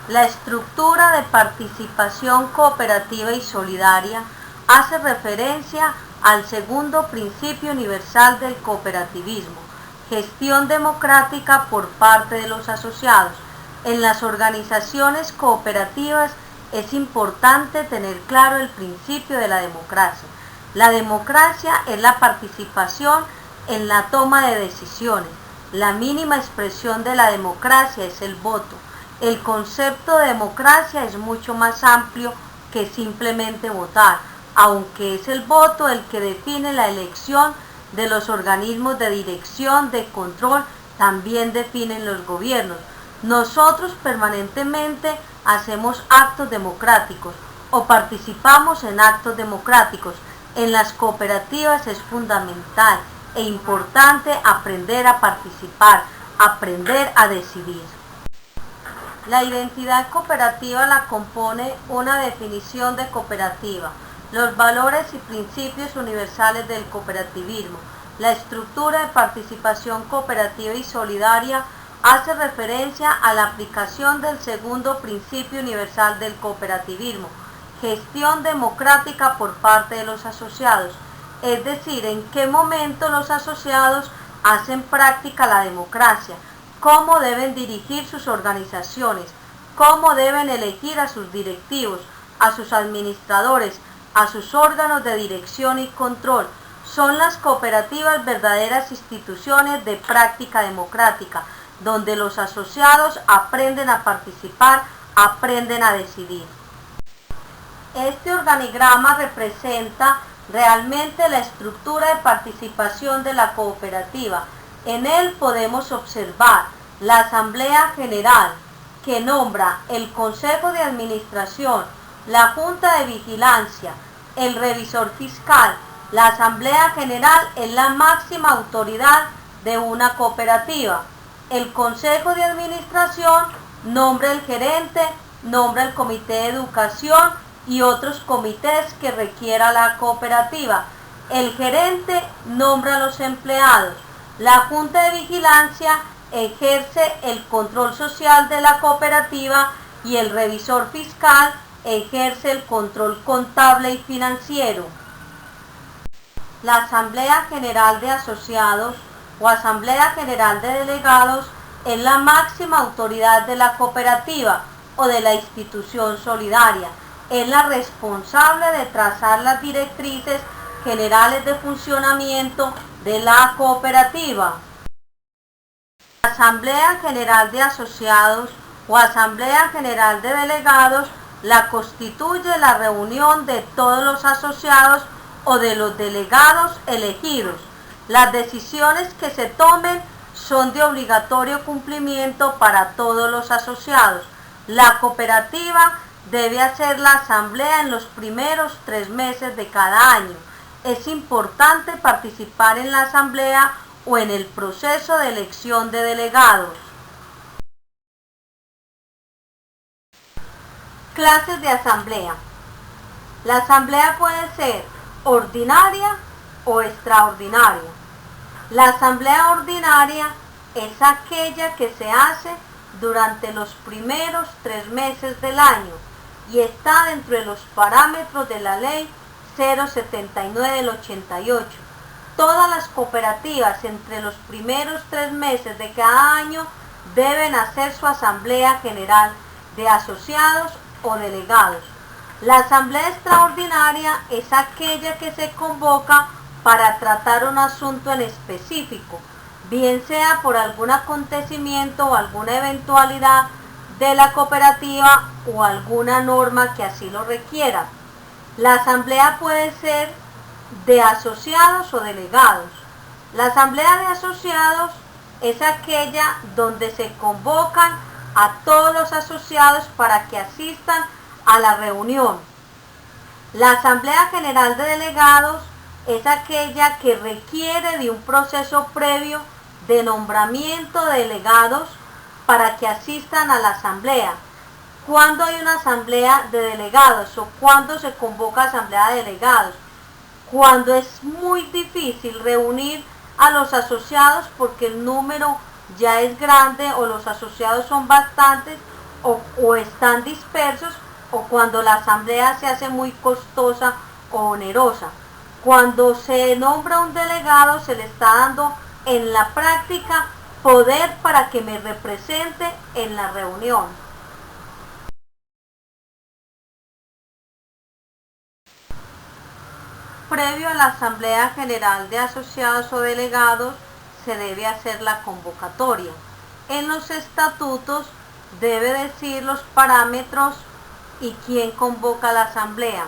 La estructura de participación cooperativa y solidaria hace referencia al segundo principio universal del cooperativismo, gestión democrática por parte de los asociados. En las organizaciones cooperativas es importante tener claro el principio de la democracia. La democracia es la participación en la toma de decisiones. La mínima expresión de la democracia es el voto. El concepto de democracia es mucho más amplio que simplemente votar, aunque es el voto el que define la elección de los organismos de dirección, de control, también definen los gobiernos. Nosotros permanentemente hacemos actos democráticos o participamos en actos democráticos. En las cooperativas es fundamental e importante aprender a participar, aprender a decidir. La identidad cooperativa la compone una definición de cooperativa, los valores y principios universales del cooperativismo. La estructura de participación cooperativa y solidaria hace referencia a la aplicación del segundo principio universal del cooperativismo, gestión democrática por parte de los asociados, es decir, en qué momento los asociados hacen práctica la democracia, cómo deben dirigir sus organizaciones, cómo deben elegir a sus directivos, a sus administradores, a sus órganos de dirección y control. Son las cooperativas verdaderas instituciones de práctica democrática, donde los asociados aprenden a participar, aprenden a decidir. Este organigrama representa realmente la estructura de participación de la cooperativa. En él podemos observar la Asamblea General, que nombra el Consejo de Administración, la Junta de Vigilancia, el Revisor Fiscal. La Asamblea General es la máxima autoridad de una cooperativa. El Consejo de Administración nombra el gerente, nombra el Comité de Educación y otros comités que requiera la cooperativa. El gerente nombra a los empleados. La Junta de Vigilancia ejerce el control social de la cooperativa y el revisor fiscal ejerce el control contable y financiero. La Asamblea General de Asociados o Asamblea General de Delegados es la máxima autoridad de la cooperativa o de la institución solidaria. Es la responsable de trazar las directrices generales de funcionamiento de la cooperativa. La Asamblea General de Asociados o Asamblea General de Delegados la constituye la reunión de todos los asociados o de los delegados elegidos. Las decisiones que se tomen son de obligatorio cumplimiento para todos los asociados. La cooperativa debe hacer la asamblea en los primeros 3 meses de cada año. Es importante participar en la asamblea o en el proceso de elección de delegados. Clases de asamblea. La asamblea puede ser ordinaria o extraordinaria. La asamblea ordinaria es aquella que se hace durante los primeros 3 meses del año y está dentro de los parámetros de la ley 079 del 88. Todas las cooperativas entre los primeros 3 meses de cada año deben hacer su asamblea general de asociados o delegados. La asamblea extraordinaria es aquella que se convoca para tratar un asunto en específico, bien sea por algún acontecimiento o alguna eventualidad de la cooperativa o alguna norma que así lo requiera. La asamblea puede ser de asociados o delegados. La asamblea de asociados es aquella donde se convocan a todos los asociados para que asistan a la reunión. La asamblea general de delegados es aquella que requiere de un proceso previo de nombramiento de delegados para que asistan a la asamblea. ¿Cuándo hay una asamblea de delegados o cuándo se convoca asamblea de delegados? Cuando es muy difícil reunir a los asociados porque el número ya es grande o los asociados son bastantes o están dispersos, o cuando la asamblea se hace muy costosa o onerosa. Cuando se nombra un delegado, se le está dando en la práctica poder para que me represente en la reunión. Previo a la Asamblea General de Asociados o Delegados, se debe hacer la convocatoria. En los estatutos debe decir los parámetros y quién convoca a la asamblea.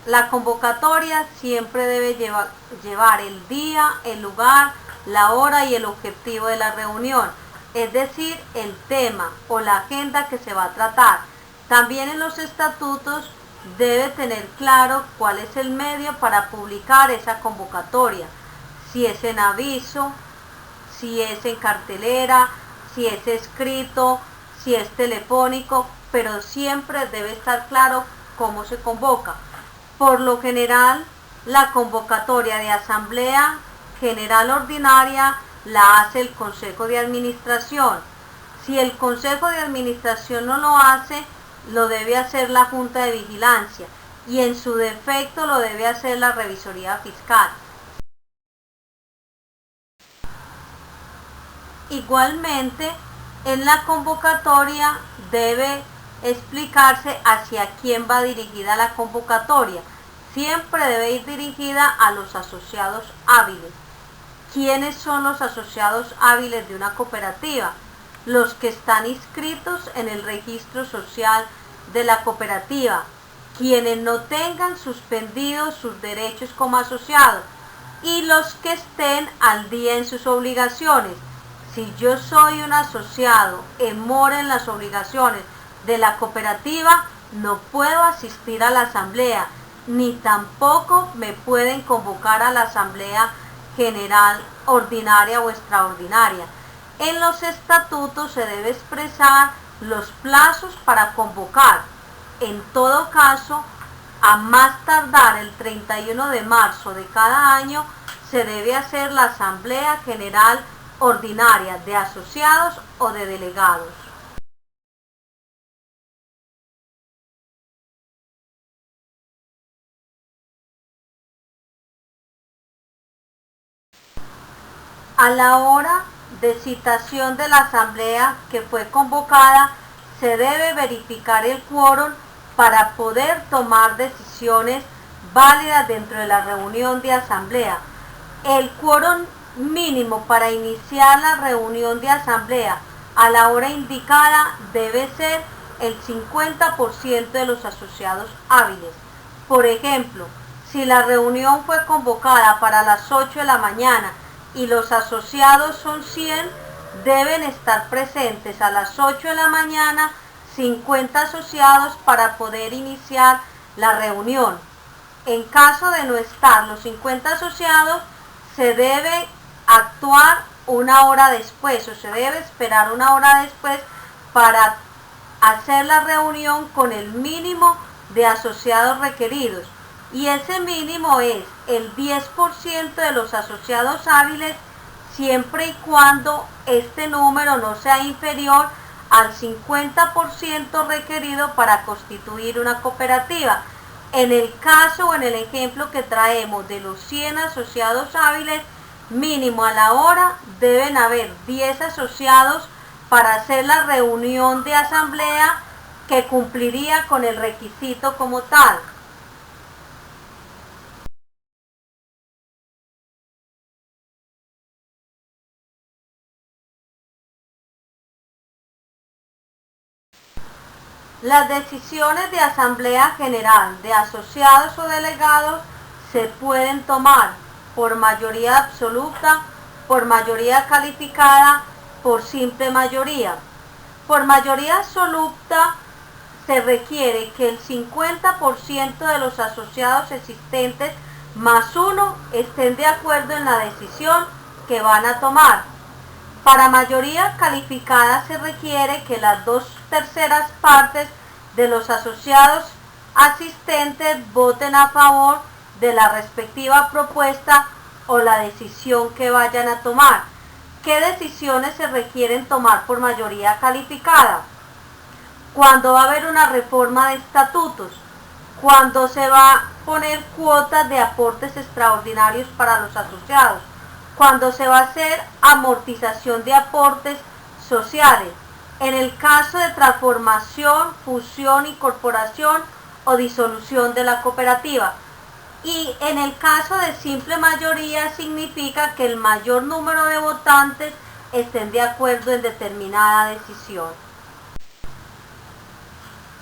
La convocatoria siempre debe llevar el día, el lugar, la hora y el objetivo de la reunión, es decir, el tema o la agenda que se va a tratar. También en los estatutos debe tener claro cuál es el medio para publicar esa convocatoria, si es en aviso, si es en cartelera, si es escrito, si es telefónico, pero siempre debe estar claro cómo se convoca. Por lo general, la convocatoria de Asamblea General Ordinaria la hace el Consejo de Administración. Si el Consejo de Administración no lo hace, lo debe hacer la Junta de Vigilancia y en su defecto lo debe hacer la Revisoría Fiscal. Igualmente, en la convocatoria debe explicarse hacia quién va dirigida la convocatoria. Siempre debe ir dirigida a los asociados hábiles. ¿Quiénes son los asociados hábiles de una cooperativa? Los que están inscritos en el registro social de la cooperativa, quienes no tengan suspendidos sus derechos como asociados y los que estén al día en sus obligaciones. Si yo soy un asociado en mora en las obligaciones de la cooperativa, no puedo asistir a la asamblea, ni tampoco me pueden convocar a la asamblea general ordinaria o extraordinaria. En los estatutos se debe expresar los plazos para convocar. En todo caso, a más tardar el 31 de marzo de cada año, se debe hacer la asamblea general ordinaria de asociados o de delegados. A la hora de citación de la asamblea que fue convocada, se debe verificar el quórum para poder tomar decisiones válidas dentro de la reunión de asamblea. El quórum mínimo para iniciar la reunión de asamblea a la hora indicada debe ser el 50% de los asociados hábiles. Por ejemplo, si la reunión fue convocada para las 8 de la mañana y los asociados son 100, deben estar presentes a las 8 de la mañana 50 asociados para poder iniciar la reunión. En caso de no estar los 50 asociados, se debe actuar una hora después o se debe esperar una hora después para hacer la reunión con el mínimo de asociados requeridos. Y ese mínimo es el 10% de los asociados hábiles, siempre y cuando este número no sea inferior al 50% requerido para constituir una cooperativa. En el caso o en el ejemplo que traemos de los 100 asociados hábiles, mínimo a la hora deben haber 10 asociados para hacer la reunión de asamblea que cumpliría con el requisito como tal. Las decisiones de asamblea general de asociados o delegados se pueden tomar por mayoría absoluta, por mayoría calificada, por simple mayoría. Por mayoría absoluta se requiere que el 50% de los asociados existentes más uno estén de acuerdo en la decisión que van a tomar. Para mayoría calificada se requiere que las 2/3 partes de los asociados asistentes voten a favor de la respectiva propuesta o la decisión que vayan a tomar. ¿Qué decisiones se requieren tomar por mayoría calificada? cuando va a haber una reforma de estatutos, cuando se va a poner cuotas de aportes extraordinarios para los asociados, cuando se va a hacer amortización de aportes sociales, en el caso de transformación, fusión, incorporación o disolución de la cooperativa. Y en el caso de simple mayoría significa que el mayor número de votantes estén de acuerdo en determinada decisión.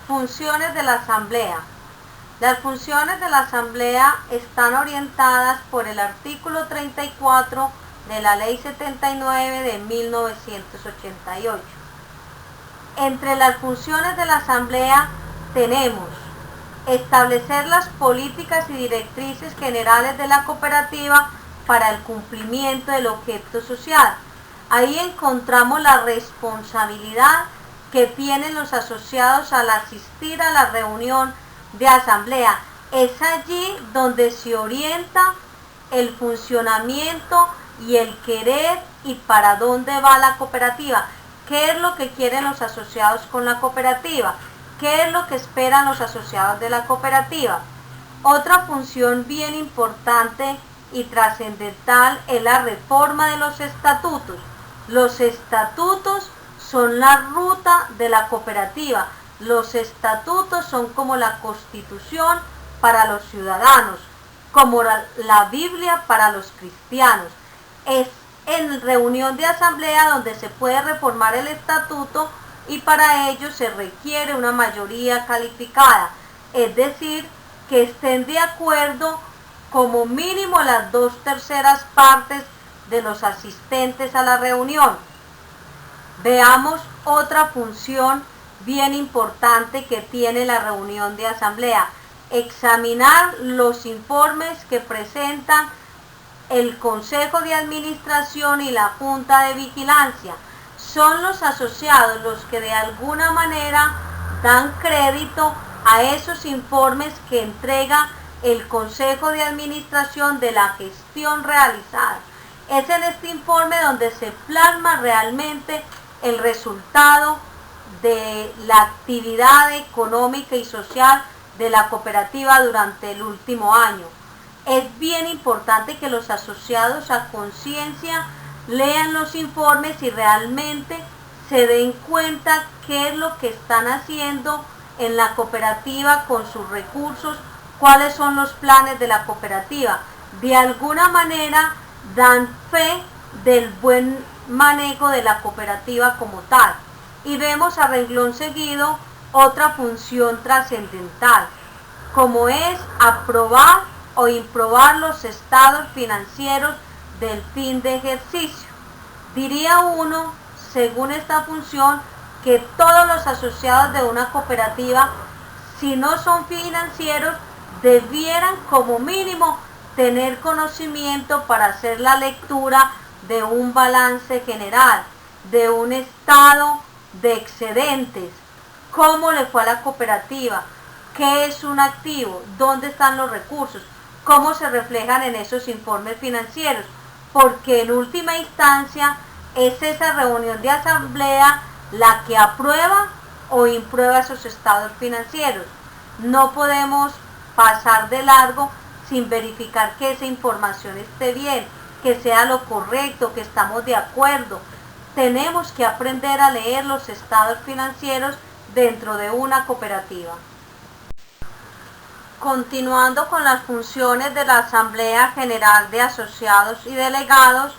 Funciones de la Asamblea. Las funciones de la Asamblea están orientadas por el artículo 34 de la Ley 79 de 1988. Entre las funciones de la Asamblea tenemos establecer las políticas y directrices generales de la cooperativa para el cumplimiento del objeto social. Ahí encontramos la responsabilidad que tienen los asociados al asistir a la reunión de asamblea. Es allí donde se orienta el funcionamiento y el querer y para dónde va la cooperativa. ¿Qué es lo que quieren los asociados con la cooperativa? ¿Qué es lo que esperan los asociados de la cooperativa? Otra función bien importante y trascendental es la reforma de los estatutos. Los estatutos son la ruta de la cooperativa. Los estatutos son como la Constitución para los ciudadanos, como la Biblia para los cristianos. Es en reunión de asamblea donde se puede reformar el estatuto y para ello se requiere una mayoría calificada, es decir, que estén de acuerdo como mínimo las 2/3 partes de los asistentes a la reunión. Veamos otra función bien importante que tiene la reunión de asamblea: examinar los informes que presentan el Consejo de Administración y la Junta de Vigilancia. Son los asociados los que de alguna manera dan crédito a esos informes que entrega el Consejo de Administración de la gestión realizada. Es en este informe donde se plasma realmente el resultado de la actividad económica y social de la cooperativa durante el último año. Es bien importante que los asociados a conciencia lean los informes y realmente se den cuenta qué es lo que están haciendo en la cooperativa con sus recursos, cuáles son los planes de la cooperativa. De alguna manera dan fe del buen manejo de la cooperativa como tal. Y vemos a renglón seguido otra función trascendental, como es aprobar o improbar los estados financieros del fin de ejercicio. Diría uno, según esta función, que todos los asociados de una cooperativa, si no son financieros, debieran como mínimo tener conocimiento para hacer la lectura de un balance general, de un estado de excedentes, cómo le fue a la cooperativa, qué es un activo, dónde están los recursos, cómo se reflejan en esos informes financieros, porque en última instancia es esa reunión de asamblea la que aprueba o imprueba esos estados financieros. No podemos pasar de largo sin verificar que esa información esté bien, que sea lo correcto, que estamos de acuerdo. Tenemos que aprender a leer los estados financieros dentro de una cooperativa. Continuando con las funciones de la Asamblea General de Asociados y Delegados,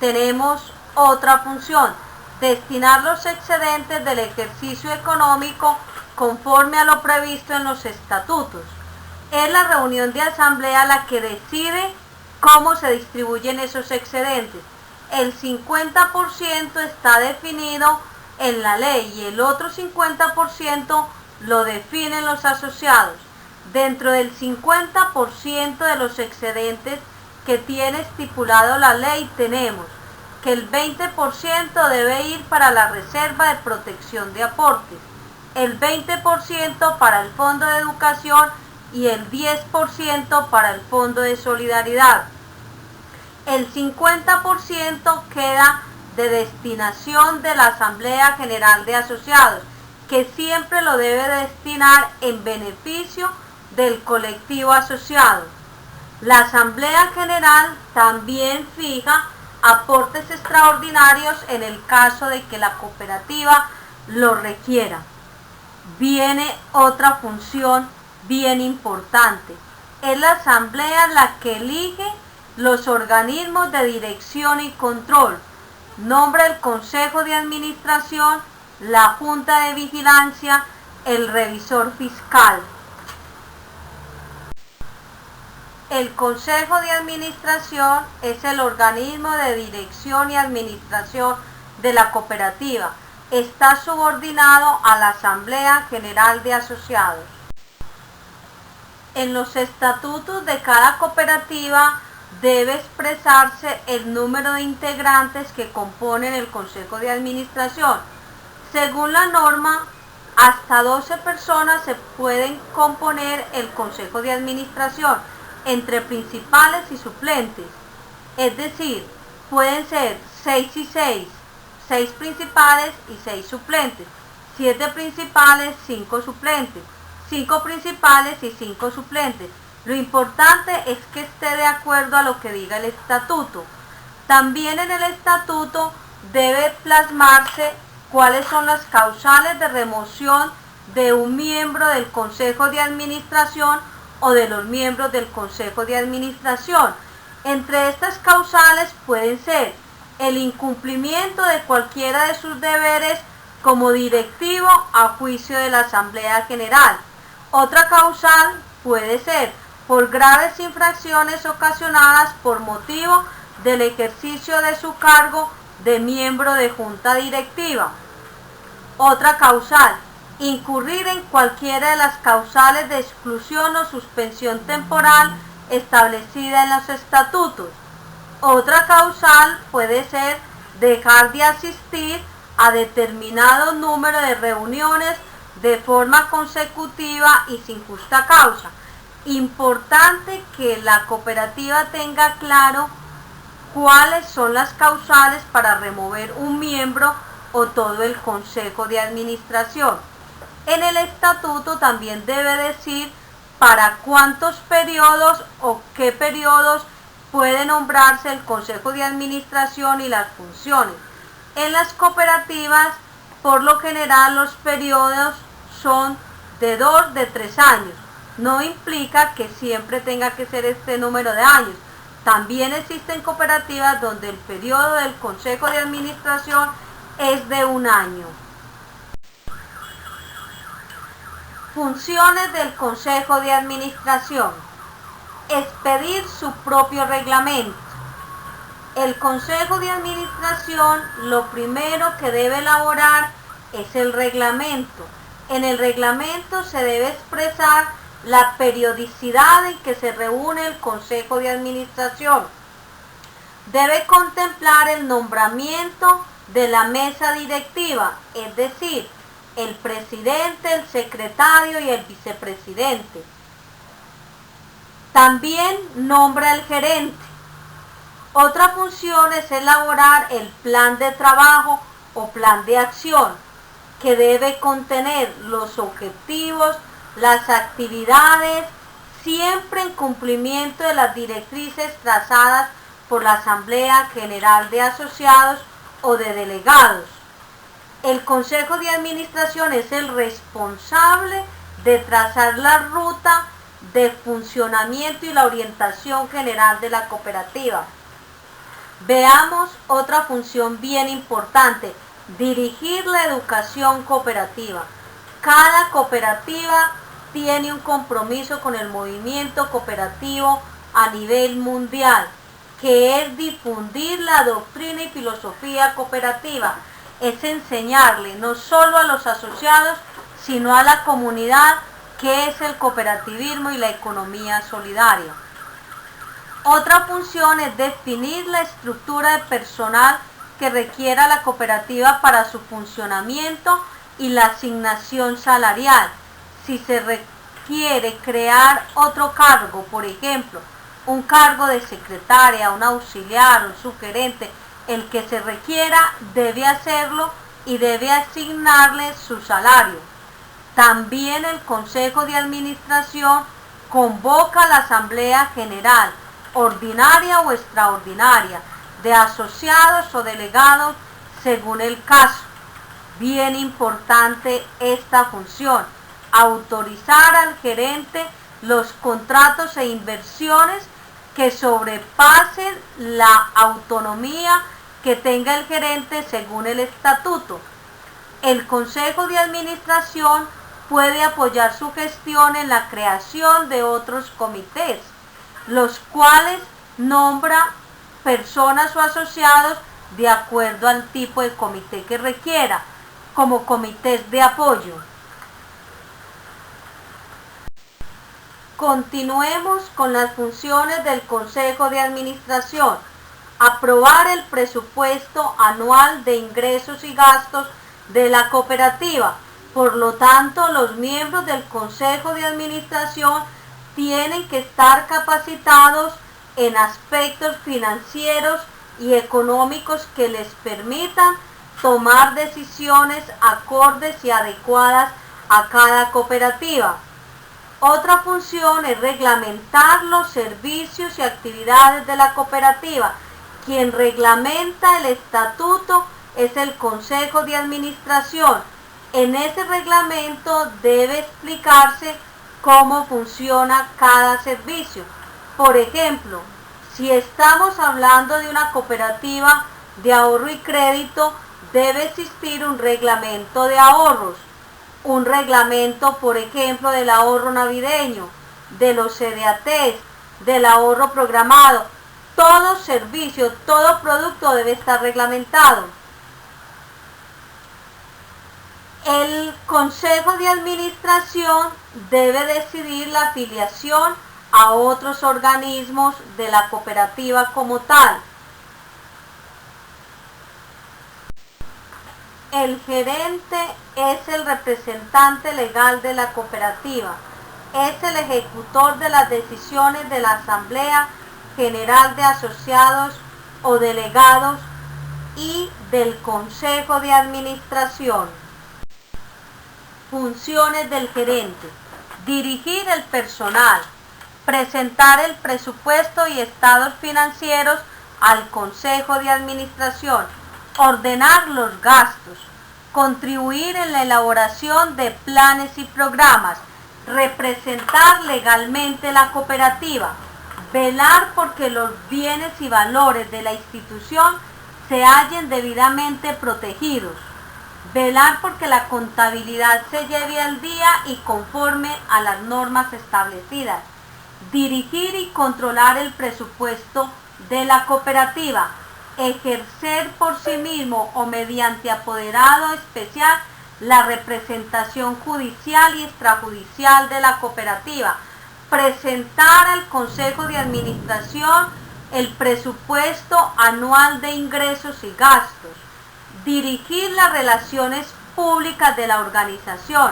tenemos otra función: destinar los excedentes del ejercicio económico conforme a lo previsto en los estatutos. Es la reunión de asamblea la que decide cómo se distribuyen esos excedentes. El 50% está definido en la ley y el otro 50% lo definen los asociados. Dentro del 50% de los excedentes que tiene estipulado la ley tenemos que el 20% debe ir para la reserva de protección de aportes, el 20% para el fondo de educación y el 10% para el fondo de solidaridad. El 50% queda de destinación de la Asamblea General de Asociados. que siempre lo debe destinar en beneficio del colectivo asociado. La Asamblea General también fija aportes extraordinarios en el caso de que la cooperativa lo requiera. Viene otra función bien importante. Es la Asamblea la que elige los organismos de dirección y control. Nombra el Consejo de Administración, la Junta de Vigilancia, el revisor fiscal. El Consejo de Administración es el organismo de dirección y administración de la cooperativa. Está subordinado a la Asamblea General de Asociados. En los estatutos de cada cooperativa debe expresarse el número de integrantes que componen el Consejo de Administración. Según la norma, hasta 12 personas se pueden componer el Consejo de Administración, entre principales y suplentes. Es decir, pueden ser 6 y 6, 6 principales y 6 suplentes, 7 principales, 5 suplentes, 5 principales y 5 suplentes. Lo importante es que esté de acuerdo a lo que diga el estatuto. También en el estatuto debe plasmarse cuáles son las causales de remoción de un miembro del Consejo de Administración o de los miembros del Consejo de Administración. Entre estas causales pueden ser el incumplimiento de cualquiera de sus deberes como directivo a juicio de la Asamblea General. Otra causal puede ser por graves infracciones ocasionadas por motivo del ejercicio de su cargo de miembro de junta directiva. Otra causal, incurrir en cualquiera de las causales de exclusión o suspensión temporal establecida en los estatutos. Otra causal puede ser dejar de asistir a determinado número de reuniones de forma consecutiva y sin justa causa. Importante que la cooperativa tenga claro cuáles son las causales para remover un miembro o todo el Consejo de Administración. En el estatuto también debe decir para cuántos periodos o qué periodos puede nombrarse el Consejo de Administración y las funciones. En las cooperativas, por lo general, los periodos son de 2, de 3 años. No implica que siempre tenga que ser este número de años. También existen cooperativas donde el periodo del Consejo de Administración es de 1 año. Funciones del Consejo de Administración. Expedir su propio reglamento. El Consejo de Administración lo primero que debe elaborar es el reglamento. En el reglamento se debe expresar la periodicidad en que se reúne el Consejo de Administración. Debe contemplar el nombramiento de la mesa directiva, es decir, el presidente, el secretario y el vicepresidente. También nombra el gerente. Otra función es elaborar el plan de trabajo o plan de acción, que debe contener los objetivos, las actividades, siempre en cumplimiento de las directrices trazadas por la Asamblea General de Asociados o de delegados. El Consejo de Administración es el responsable de trazar la ruta de funcionamiento y la orientación general de la cooperativa. Veamos otra función bien importante: dirigir la educación cooperativa. Cada cooperativa tiene un compromiso con el movimiento cooperativo a nivel mundial, que es difundir la doctrina y filosofía cooperativa. Es enseñarle no solo a los asociados, sino a la comunidad qué es el cooperativismo y la economía solidaria. Otra función es definir la estructura de personal que requiera la cooperativa para su funcionamiento y la asignación salarial. Si se requiere crear otro cargo, por ejemplo, un cargo de secretaria, un auxiliar, un subgerente, el que se requiera debe hacerlo y debe asignarle su salario. También el Consejo de Administración convoca la Asamblea General, ordinaria o extraordinaria, de asociados o delegados según el caso. Bien importante esta función, autorizar al gerente los contratos e inversiones que sobrepasen la autonomía que tenga el gerente según el estatuto. El Consejo de Administración puede apoyar su gestión en la creación de otros comités, los cuales nombra personas o asociados de acuerdo al tipo de comité que requiera, como comités de apoyo. Continuemos con las funciones del Consejo de Administración. Aprobar el presupuesto anual de ingresos y gastos de la cooperativa. Por lo tanto, los miembros del Consejo de Administración tienen que estar capacitados en aspectos financieros y económicos que les permitan tomar decisiones acordes y adecuadas a cada cooperativa. Otra función es reglamentar los servicios y actividades de la cooperativa. Quien reglamenta el estatuto es el Consejo de Administración. En ese reglamento debe explicarse cómo funciona cada servicio. Por ejemplo, si estamos hablando de una cooperativa de ahorro y crédito, debe existir un reglamento de ahorros, un reglamento, por ejemplo, del ahorro navideño, de los CDATs, del ahorro programado. Todo servicio, todo producto debe estar reglamentado. El Consejo de Administración debe decidir la afiliación a otros organismos de la cooperativa como tal. El gerente es el representante legal de la cooperativa, es el ejecutor de las decisiones de la Asamblea General de Asociados o Delegados y del Consejo de Administración. Funciones del gerente: dirigir el personal, presentar el presupuesto y estados financieros al Consejo de Administración, ordenar los gastos, contribuir en la elaboración de planes y programas, representar legalmente la cooperativa, velar porque los bienes y valores de la institución se hallen debidamente protegidos, velar porque la contabilidad se lleve al día y conforme a las normas establecidas, dirigir y controlar el presupuesto de la cooperativa, ejercer por sí mismo o mediante apoderado especial la representación judicial y extrajudicial de la cooperativa, presentar al Consejo de Administración el presupuesto anual de ingresos y gastos, dirigir las relaciones públicas de la organización,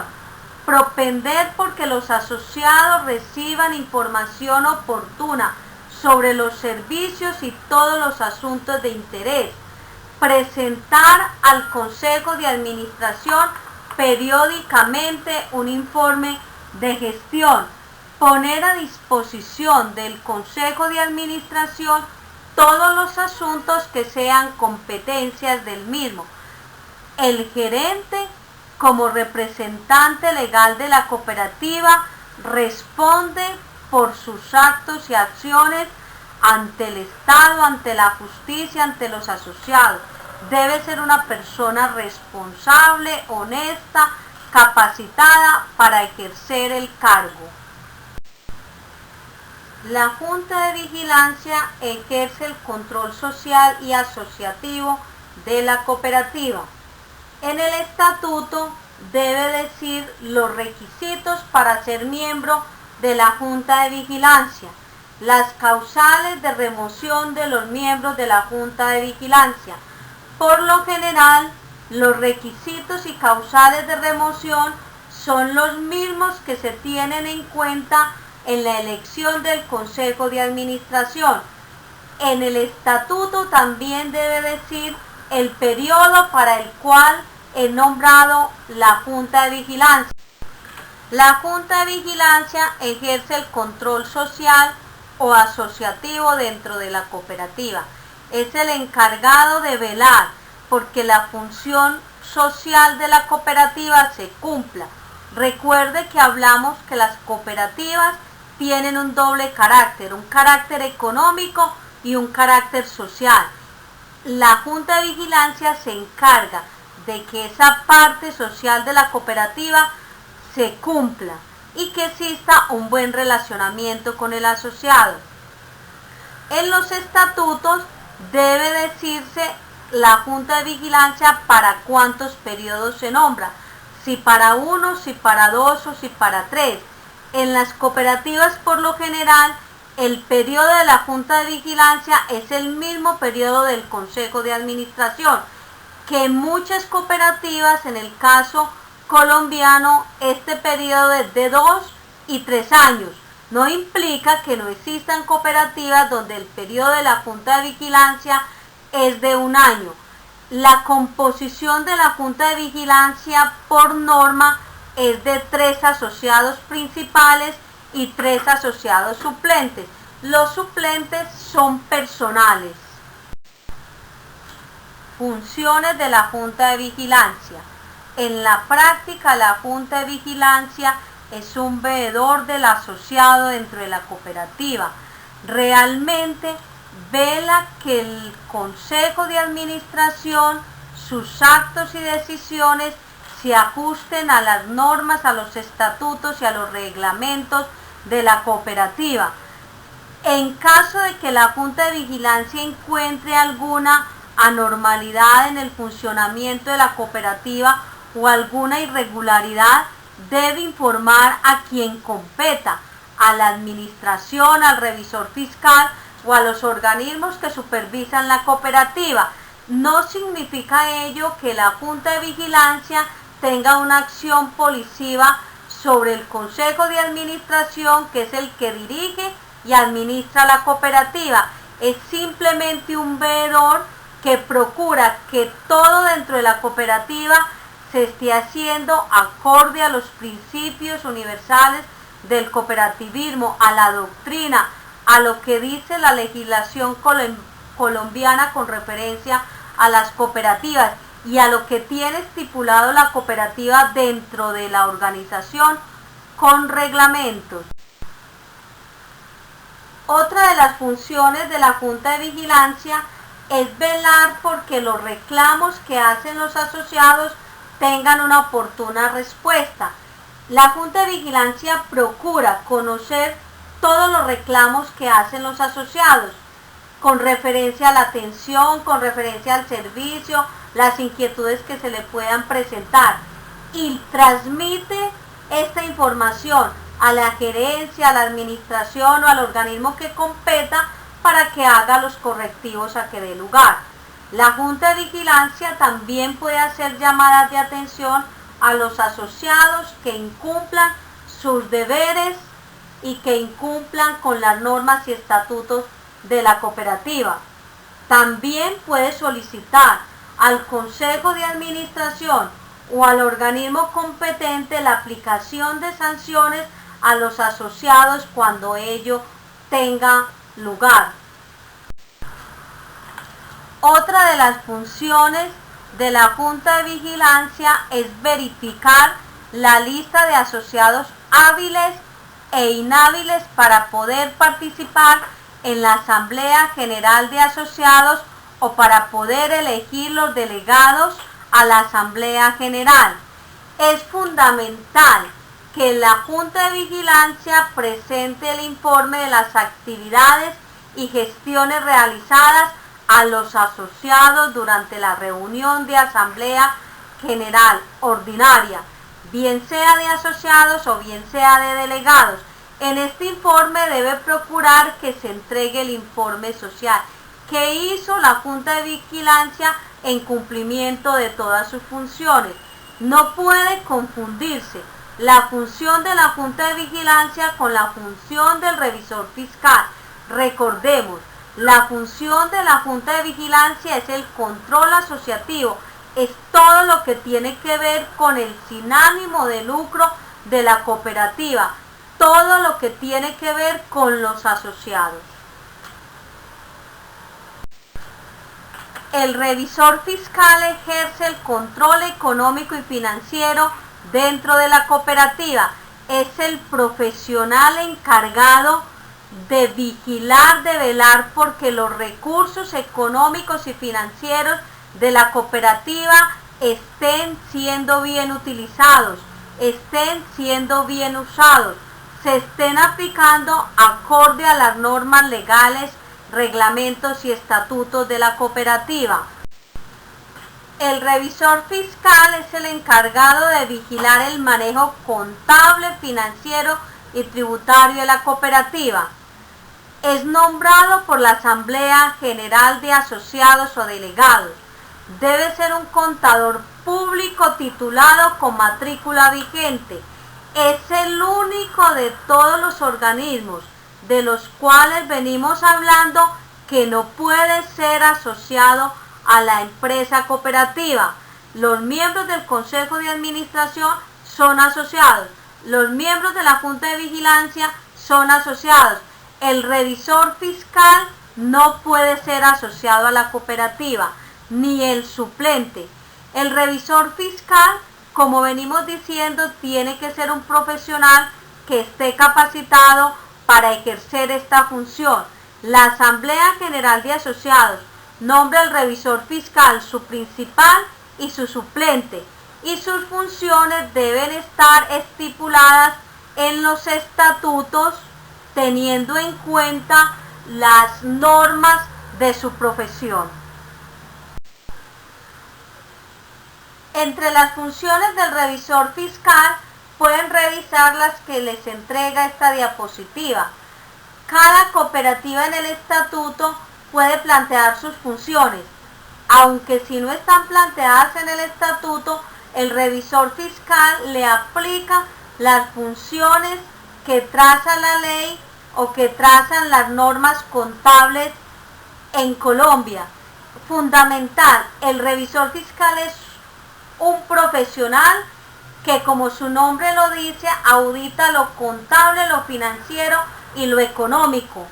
propender porque los asociados reciban información oportuna sobre los servicios y todos los asuntos de interés, presentar al Consejo de Administración periódicamente un informe de gestión, poner a disposición del Consejo de Administración todos los asuntos que sean competencias del mismo. El gerente, como representante legal de la cooperativa, responde por sus actos y acciones ante el Estado, ante la justicia, ante los asociados. Debe ser una persona responsable, honesta, capacitada para ejercer el cargo. La Junta de Vigilancia ejerce el control social y asociativo de la cooperativa. En el estatuto debe decir los requisitos para ser miembro de la Junta de Vigilancia, las causales de remoción de los miembros de la Junta de Vigilancia. Por lo general, los requisitos y causales de remoción son los mismos que se tienen en cuenta en la elección del Consejo de Administración. En el estatuto también debe decir el periodo para el cual he nombrado la Junta de Vigilancia. La Junta de Vigilancia ejerce el control social o asociativo dentro de la cooperativa. Es el encargado de velar porque la función social de la cooperativa se cumpla. Recuerde que hablamos que las cooperativas tienen un doble carácter, un carácter económico y un carácter social. La Junta de Vigilancia se encarga de que esa parte social de la cooperativa se cumpla y que exista un buen relacionamiento con el asociado. En los estatutos debe decirse la Junta de Vigilancia para cuántos periodos se nombra, si para 1, si para 2 o si para 3. En las cooperativas por lo general el periodo de la Junta de Vigilancia es el mismo periodo del Consejo de Administración, que en muchas cooperativas, en el caso colombiano, este periodo es de 2 y 3 años. No implica que no existan cooperativas donde el periodo de la Junta de Vigilancia es de 1 año. La composición de la Junta de Vigilancia por norma es de 3 asociados principales y 3 asociados suplentes. Los suplentes son personales. Funciones de la Junta de Vigilancia. En la práctica, la Junta de Vigilancia es un veedor del asociado dentro de la cooperativa. Realmente vela que el Consejo de Administración, sus actos y decisiones se ajusten a las normas, a los estatutos y a los reglamentos de la cooperativa. En caso de que la Junta de Vigilancia encuentre alguna anormalidad en el funcionamiento de la cooperativa o alguna irregularidad, debe informar a quien competa, a la administración, al revisor fiscal o a los organismos que supervisan la cooperativa. No significa ello que la Junta de Vigilancia tenga una acción policiva sobre el Consejo de Administración, que es el que dirige y administra la cooperativa. Es simplemente un veedor que procura que todo dentro de la cooperativa se esté haciendo acorde a los principios universales del cooperativismo, a la doctrina, a lo que dice la legislación colombiana con referencia a las cooperativas y a lo que tiene estipulado la cooperativa dentro de la organización con reglamentos. Otra de las funciones de la Junta de Vigilancia es velar porque los reclamos que hacen los asociados tengan una oportuna respuesta. La Junta de Vigilancia procura conocer todos los reclamos que hacen los asociados, con referencia a la atención, con referencia al servicio, las inquietudes que se le puedan presentar, y transmite esta información a la gerencia, a la administración o al organismo que competa para que haga los correctivos a que dé lugar. La Junta de Vigilancia también puede hacer llamadas de atención a los asociados que incumplan sus deberes y que incumplan con las normas y estatutos de la cooperativa. También puede solicitar al Consejo de Administración o al organismo competente la aplicación de sanciones a los asociados cuando ello tenga lugar. Otra de las funciones de la Junta de Vigilancia es verificar la lista de asociados hábiles e inhábiles para poder participar en la Asamblea General de Asociados o para poder elegir los delegados a la Asamblea General. Es fundamental que la Junta de Vigilancia presente el informe de las actividades y gestiones realizadas a los asociados durante la reunión de Asamblea General Ordinaria, bien sea de asociados o bien sea de delegados. En este informe debe procurar que se entregue el informe social que hizo la Junta de Vigilancia en cumplimiento de todas sus funciones. No puede confundirse la función de la Junta de Vigilancia con la función del revisor fiscal. Recordemos, la función de la Junta de Vigilancia es el control asociativo, es todo lo que tiene que ver con el sin ánimo de lucro de la cooperativa, todo lo que tiene que ver con los asociados. El revisor fiscal ejerce el control económico y financiero dentro de la cooperativa. Es el profesional encargado de vigilar, de velar porque los recursos económicos y financieros de la cooperativa estén siendo bien utilizados, estén siendo bien usados, se estén aplicando acorde a las normas legales, reglamentos y estatutos de la cooperativa. El revisor fiscal es el encargado de vigilar el manejo contable, financiero y tributario de la cooperativa. Es nombrado por la Asamblea General de Asociados o Delegados. Debe ser un contador público titulado con matrícula vigente. Es el único de todos los organismos de los cuales venimos hablando que no puede ser asociado a la empresa cooperativa. Los miembros del Consejo de Administración son asociados. Los miembros de la Junta de Vigilancia son asociados. El revisor fiscal no puede ser asociado a la cooperativa, ni el suplente. El revisor fiscal, como venimos diciendo, tiene que ser un profesional que esté capacitado para ejercer esta función. La Asamblea General de Asociados nombra al revisor fiscal su principal y su suplente, y sus funciones deben estar estipuladas en los estatutos teniendo en cuenta las normas de su profesión. Entre las funciones del revisor fiscal pueden revisar las que les entrega esta diapositiva. Cada cooperativa en el estatuto puede plantear sus funciones, aunque si no están planteadas en el estatuto, el revisor fiscal le aplica las funciones que traza la ley o que trazan las normas contables en Colombia. Fundamental, el revisor fiscal es un profesional que, como su nombre lo dice, audita lo contable, lo financiero y lo económico,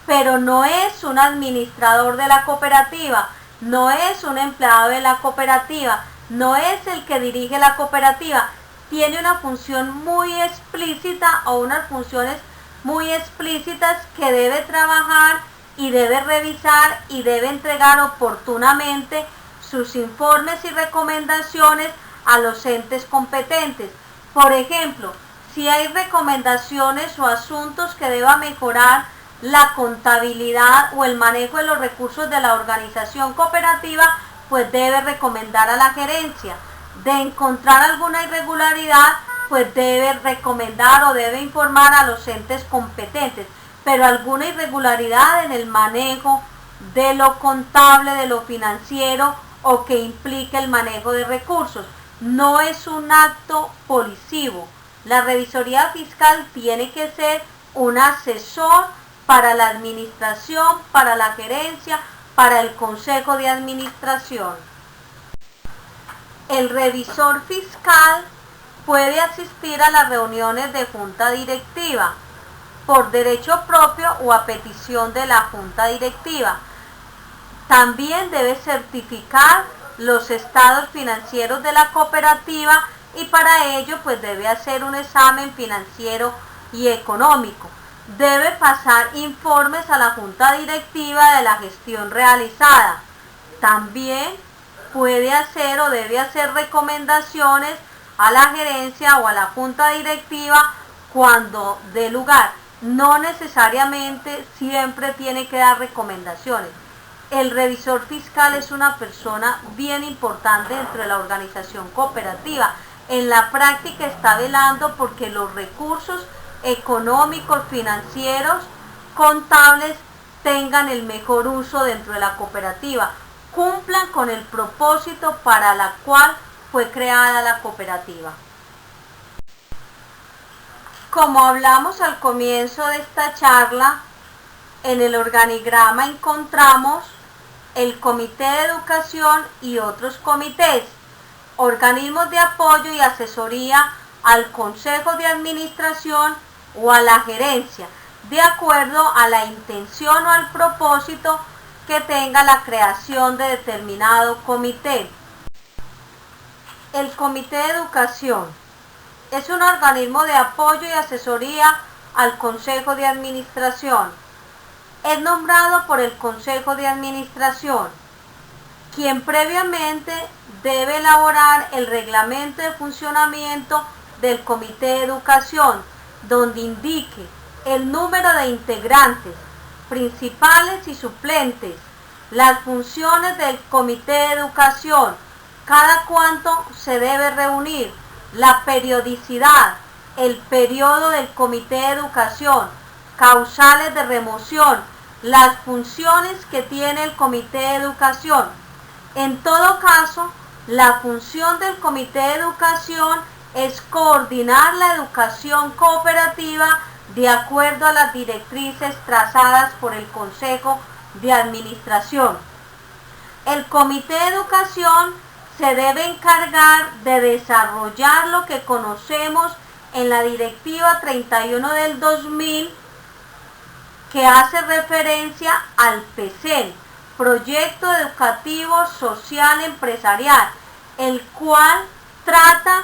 pero no es un administrador de la cooperativa, no es un empleado de la cooperativa, no es el que dirige la cooperativa. Tiene una función muy explícita o unas funciones muy explícitas que debe trabajar y debe revisar y debe entregar oportunamente sus informes y recomendaciones a los entes competentes. Por ejemplo, si hay recomendaciones o asuntos que deba mejorar la contabilidad o el manejo de los recursos de la organización cooperativa, pues debe recomendar a la gerencia. De encontrar alguna irregularidad, pues debe recomendar o debe informar a los entes competentes. Pero alguna irregularidad en el manejo de lo contable, de lo financiero o que implique el manejo de recursos, no es un acto policivo. La revisoría fiscal tiene que ser un asesor para la administración, para la gerencia, para el consejo de administración. El revisor fiscal puede asistir a las reuniones de junta directiva por derecho propio o a petición de la junta directiva. También debe certificar los estados financieros de la cooperativa y para ello pues debe hacer un examen financiero y económico. Debe pasar informes a la junta directiva de la gestión realizada. También puede hacer o debe hacer recomendaciones a la gerencia o a la junta directiva cuando dé lugar. No necesariamente siempre tiene que dar recomendaciones. El revisor fiscal es una persona bien importante dentro de la organización cooperativa. En la práctica está velando porque los recursos económicos, financieros, contables tengan el mejor uso dentro de la cooperativa, cumplan con el propósito para la cual fue creada la cooperativa. Como hablamos al comienzo de esta charla, en el organigrama encontramos el Comité de Educación y otros comités, organismos de apoyo y asesoría al Consejo de Administración o a la gerencia, de acuerdo a la intención o al propósito que tenga la creación de determinado comité. El Comité de Educación es un organismo de apoyo y asesoría al Consejo de Administración. Es nombrado por el Consejo de Administración, quien previamente debe elaborar el reglamento de funcionamiento del Comité de Educación, donde indique el número de integrantes, principales y suplentes, las funciones del Comité de Educación, cada cuánto se debe reunir, la periodicidad, el periodo del Comité de Educación, causales de remoción, las funciones que tiene el Comité de Educación. En todo caso, la función del Comité de Educación es coordinar la educación cooperativa de acuerdo a las directrices trazadas por el Consejo de Administración. El Comité de Educación se debe encargar de desarrollar lo que conocemos en la Directiva 31 del 2000, que hace referencia al PESEL, Proyecto Educativo Social Empresarial, el cual trata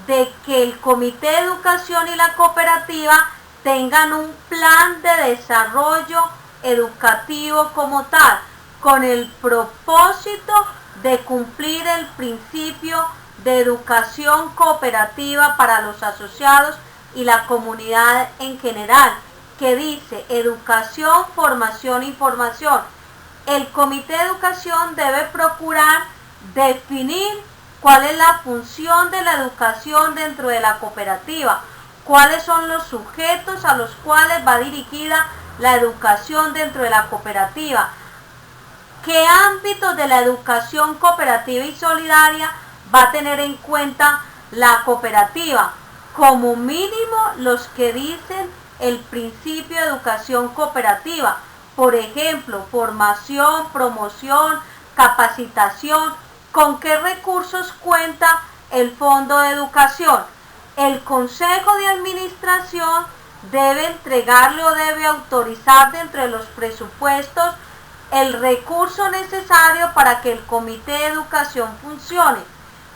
de que el Comité de Educación y la cooperativa tengan un plan de desarrollo educativo como tal, con el propósito de cumplir el principio de educación cooperativa para los asociados y la comunidad en general, que dice educación, formación y formación. El Comité de Educación debe procurar definir cuál es la función de la educación dentro de la cooperativa, cuáles son los sujetos a los cuales va dirigida la educación dentro de la cooperativa, qué ámbitos de la educación cooperativa y solidaria va a tener en cuenta la cooperativa, como mínimo los que dicen el principio de educación cooperativa, por ejemplo, formación, promoción, capacitación, con qué recursos cuenta el Fondo de Educación. El Consejo de Administración debe entregarle o debe autorizar dentro de los presupuestos el recurso necesario para que el Comité de Educación funcione,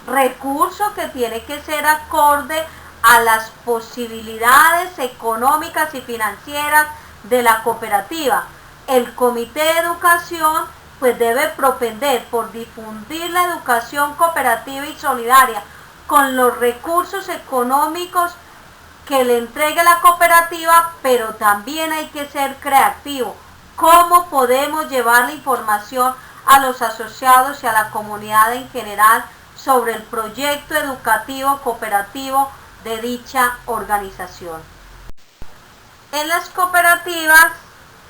recurso que tiene que ser acorde a las posibilidades económicas y financieras de la cooperativa. El Comité de Educación pues debe propender por difundir la educación cooperativa y solidaria con los recursos económicos que le entregue la cooperativa, pero también hay que ser creativo. ¿Cómo podemos llevar la información a los asociados y a la comunidad en general sobre el proyecto educativo cooperativo de dicha organización? En las cooperativas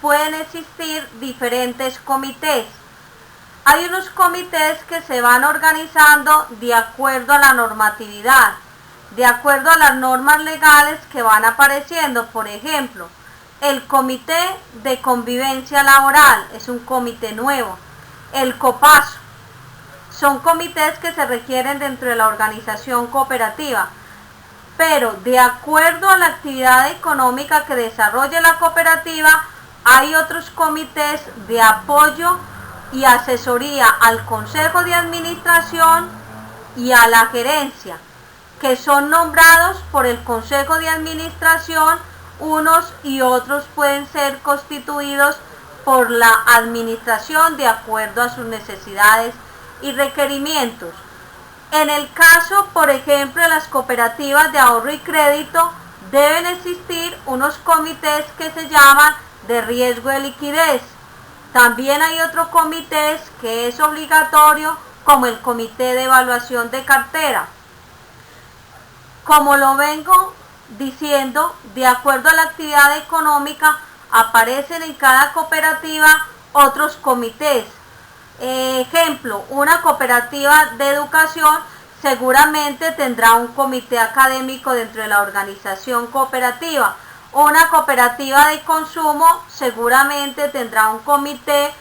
pueden existir diferentes comités. Hay unos comités que se van organizando de acuerdo a la normatividad, de acuerdo a las normas legales que van apareciendo. Por ejemplo, el Comité de Convivencia Laboral es un comité nuevo. El COPASO son comités que se requieren dentro de la organización cooperativa, pero de acuerdo a la actividad económica que desarrolle la cooperativa, hay otros comités de apoyo y asesoría al Consejo de Administración y a la gerencia, que son nombrados por el Consejo de Administración. Unos y otros pueden ser constituidos por la administración de acuerdo a sus necesidades y requerimientos. En el caso, por ejemplo, de las cooperativas de ahorro y crédito, deben existir unos comités que se llaman de riesgo de liquidez. También hay otro comité que es obligatorio, como el Comité de Evaluación de Cartera. Como lo vengo diciendo, de acuerdo a la actividad económica, aparecen en cada cooperativa otros comités. Ejemplo, una cooperativa de educación seguramente tendrá un comité académico dentro de la organización cooperativa. Una cooperativa de consumo seguramente tendrá un comité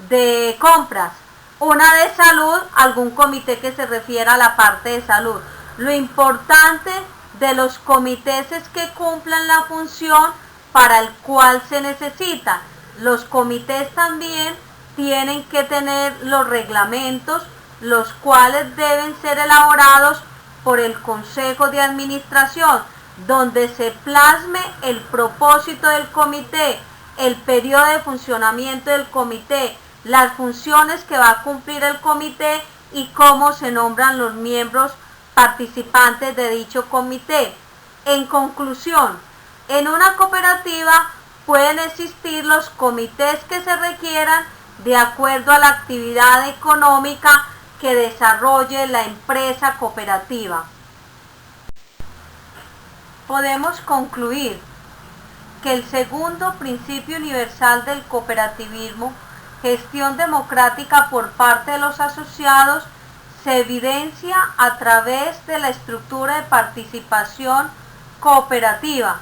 de compras, una de salud, algún comité que se refiera a la parte de salud. Lo importante de los comités es que cumplan la función para el cual se necesita. Los comités también tienen que tener los reglamentos, los cuales deben ser elaborados por el Consejo de Administración, donde se plasme el propósito del comité, el periodo de funcionamiento del comité, las funciones que va a cumplir el comité y cómo se nombran los miembros participantes de dicho comité. En conclusión, en una cooperativa pueden existir los comités que se requieran de acuerdo a la actividad económica que desarrolle la empresa cooperativa. Podemos concluir que el segundo principio universal del cooperativismo, gestión democrática por parte de los asociados, se evidencia a través de la estructura de participación cooperativa,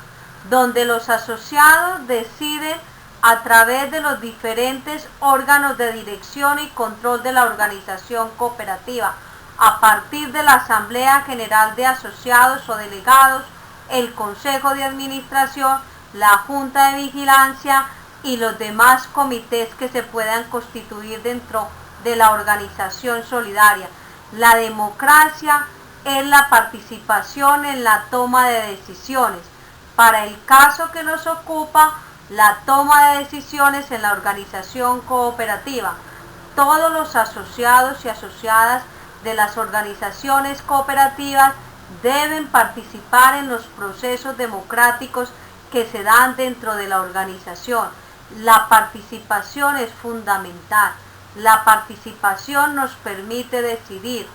donde los asociados deciden a través de los diferentes órganos de dirección y control de la organización cooperativa, a partir de la Asamblea General de Asociados o Delegados, el Consejo de Administración, la Junta de Vigilancia y los demás comités que se puedan constituir dentro de la organización solidaria. La democracia es la participación en la toma de decisiones. Para el caso que nos ocupa, la toma de decisiones en la organización cooperativa. Todos los asociados y asociadas de las organizaciones cooperativas deben participar en los procesos democráticos que se dan dentro de la organización. La participación es fundamental. La participación nos permite decidir.